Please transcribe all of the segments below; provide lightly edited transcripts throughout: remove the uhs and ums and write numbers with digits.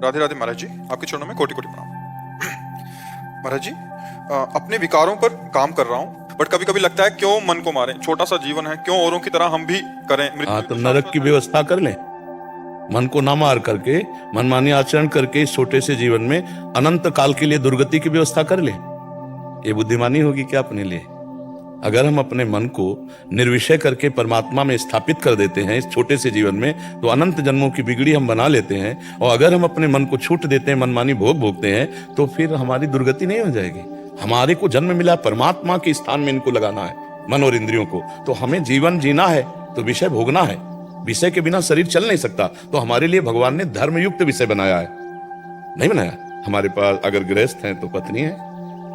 राधे राधे महाराज जी, आपके चरणों में कोटि कोटि प्रणाम। महाराज जी, अपने विकारों पर काम कर रहा हूँ, बट कभी कभी लगता है क्यों मन को मारें, छोटा सा जीवन है, क्यों औरों की तरह हम भी करें। हाँ, तो नरक की व्यवस्था कर लें। मन को ना मार करके, मनमानी आचरण करके इस छोटे से जीवन में अनंत काल के लिए दुर्गति की व्यवस्था कर लें। ये बुद्धिमानी होगी क्या अपने लिए? अगर हम अपने मन को निर्विषय करके परमात्मा में स्थापित कर देते हैं इस छोटे से जीवन में, तो अनंत जन्मों की बिगड़ी हम बना लेते हैं। और अगर हम अपने मन को छूट देते हैं, मनमानी भोग भोगते हैं, तो फिर हमारी दुर्गति नहीं हो जाएगी। हमारे को जन्म मिला परमात्मा के स्थान में इनको लगाना है, मन और इंद्रियों को। तो हमें जीवन जीना है तो विषय भोगना है। विषय के बिना शरीर चल नहीं सकता। तो हमारे लिए भगवान ने धर्मयुक्त विषय बनाया है, नहीं बनाया? हमारे पास अगर गृहस्थ हैं तो पत्नी है,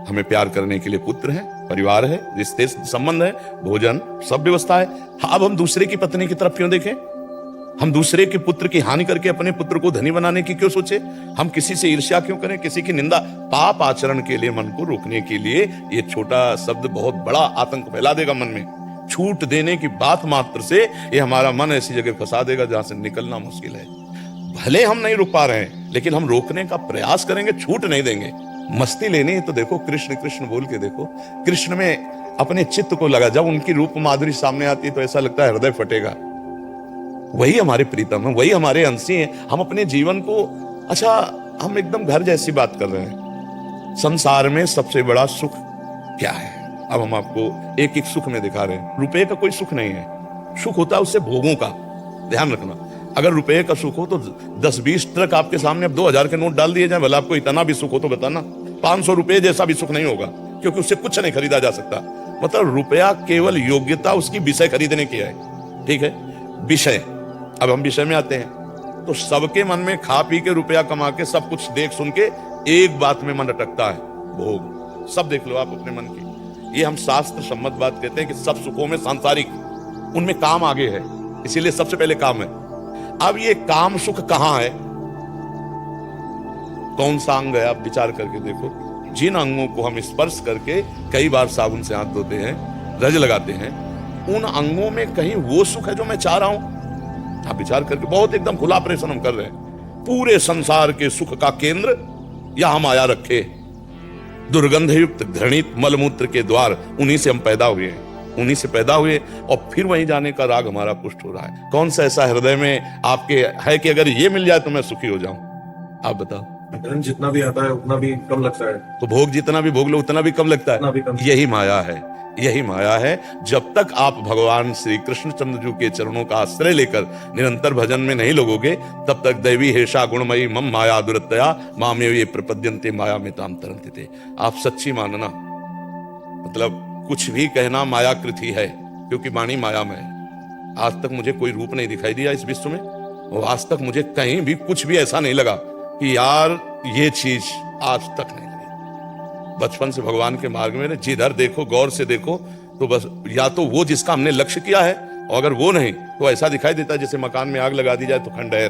हमें प्यार करने के लिए पुत्र है, परिवार है, रिश्ते संबंध है, भोजन, सब व्यवस्था है। अब हम दूसरे की पत्नी की तरफ क्यों देखें? हम दूसरे के पुत्र की हानि करके अपने पुत्र को धनी बनाने की क्यों सोचे? हम किसी से ईर्ष्या क्यों करें, किसी की निंदा? पाप आचरण के लिए मन को रोकने के लिए ये छोटा शब्द बहुत बड़ा आतंक फैला देगा मन में। छूट देने की बात मात्र से ये हमारा मन ऐसी जगह फंसा देगा जहां से निकलना मुश्किल है। भले हम नहीं रुक पा रहे हैं, लेकिन हम रोकने का प्रयास करेंगे, छूट नहीं देंगे। मस्ती लेनी है तो देखो, कृष्ण कृष्ण बोल के देखो, कृष्ण में अपने चित्त को लगा। जब उनकी रूप माधुरी सामने आती है तो ऐसा लगता है हृदय फटेगा। वही हमारे प्रीतम है, वही हमारे अंशी हैं। हम अपने जीवन को, अच्छा, हम एकदम घर जैसी बात कर रहे हैं। संसार में सबसे बड़ा सुख क्या है? अब हम आपको एक एक सुख में दिखा रहे हैं। रुपए का कोई सुख नहीं है। सुख होता है उससे भोगों का, ध्यान रखना। अगर रुपए का सुख हो तो 10-20 ट्रक आपके सामने अब 2000 के नोट डाल दिए जाए, भला आपको इतना भी सुख हो तो बताना। 500 रुपए जैसा भी सुख नहीं होगा, क्योंकि उससे कुछ नहीं खरीदा जा सकता। मतलब रुपया केवल योग्यता उसकी विषय खरीदने की है, ठीक है? विषय। अब हम विषय में आते हैं तो सबके मन में खा पी के रुपया कमा के सब कुछ देख सुन के एक बात में मन अटकता है, भोग। सब देख लो आप अपने मन की। ये हम शास्त्र सम्मत बात कहते हैं कि सब सुखों में सांसारिक, उनमें काम आगे है, इसीलिए सबसे पहले काम है। अब ये काम सुख कहां है? कौन सा अंग है? आप विचार करके देखो। जिन अंगों को हम स्पर्श करके कई बार साबुन से हाथ धोते हैं, रज लगाते हैं, उन अंगों में कहीं वो सुख है जो मैं चाह रहा हूं? आप विचार करके, बहुत एकदम खुला ऑपरेशन हम कर रहे हैं। पूरे संसार के सुख का केंद्र यहां माया रखे। दुर्गंध युक्त घृणित मलमूत्र के द्वार, उन्हीं से हम पैदा हुए हैं, उन्हीं से पैदा हुए, और फिर वहीं जाने का राग हमारा पुष्ट हो रहा है। कौन सा ऐसा हृदय में आपके है कि अगर ये मिल जाए तो मैं सुखी हो जाऊं? आप बताओ। जितना भी आता है उतना भी कम लगता है। तो भोग जितना भी भोग लो उतना भी कम लगता है। यही माया है, यही माया है। जब तक आप भगवान श्री कृष्णचंद्र जी के चरणों का आश्रय लेकर निरंतर भजन में नहीं लगोगे, तब तक दैवी हेषा गुणमयी मम माया दुरतया मामेव ये प्रपद्यन्ते माया में ताम तरन्ते थे। आप सच्ची मानना, मतलब कुछ भी कहना मायाकृत ही है, क्योंकि वाणी माया में है। आज तक मुझे कोई रूप नहीं दिखाई दिया इस विश्व में, और आज तक मुझे कहीं भी कुछ भी ऐसा नहीं लगा कि यार ये चीज, आज तक नहीं लगी। बचपन से भगवान के मार्ग में जिधर देखो, गौर से देखो, तो बस या तो वो जिसका हमने लक्ष्य किया है, और अगर वो नहीं तो ऐसा दिखाई देता है जैसे मकान में आग लगा दी जाए तो खंडहर,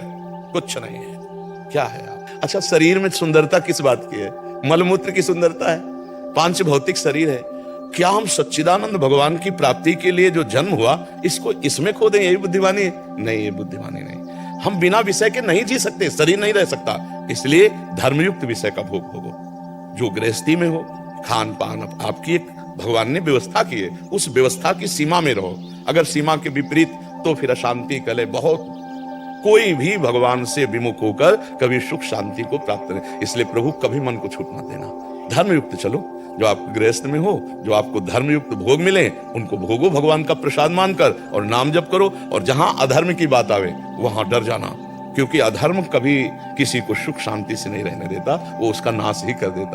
कुछ नहीं है। क्या है आप? अच्छा, शरीर में सुंदरता किस बात की है? मलमूत्र की सुंदरता है, पांच भौतिक शरीर है। क्या हम सच्चिदानंद भगवान की प्राप्ति के लिए जो जन्म हुआ, इसको इसमें खो दें? यही बुद्धिमानी है? नहीं, ये बुद्धिमानी नहीं। हम बिना विषय के नहीं जी सकते, शरीर नहीं रह सकता। इसलिए धर्मयुक्त विषय का भोग भोगो। जो गृहस्थी में हो, खान पान आपकी एक भगवान ने व्यवस्था की है, उस व्यवस्था की सीमा में रहो। अगर सीमा के विपरीत तो फिर अशांति, कले बहुत। कोई भी भगवान से विमुख होकर कभी सुख शांति को प्राप्त नहीं। इसलिए प्रभु कभी मन को छूट मत देना, धर्मयुक्त चलो। जो आप गृहस्थ में हो, जो आपको धर्मयुक्त भोग मिले, उनको भोगो भगवान का प्रसाद मानकर, और नाम जप करो। और जहां अधर्म की बात आवे वहां डर जाना, क्योंकि अधर्म कभी किसी को सुख शांति से नहीं रहने देता, वो उसका नाश ही कर देता है।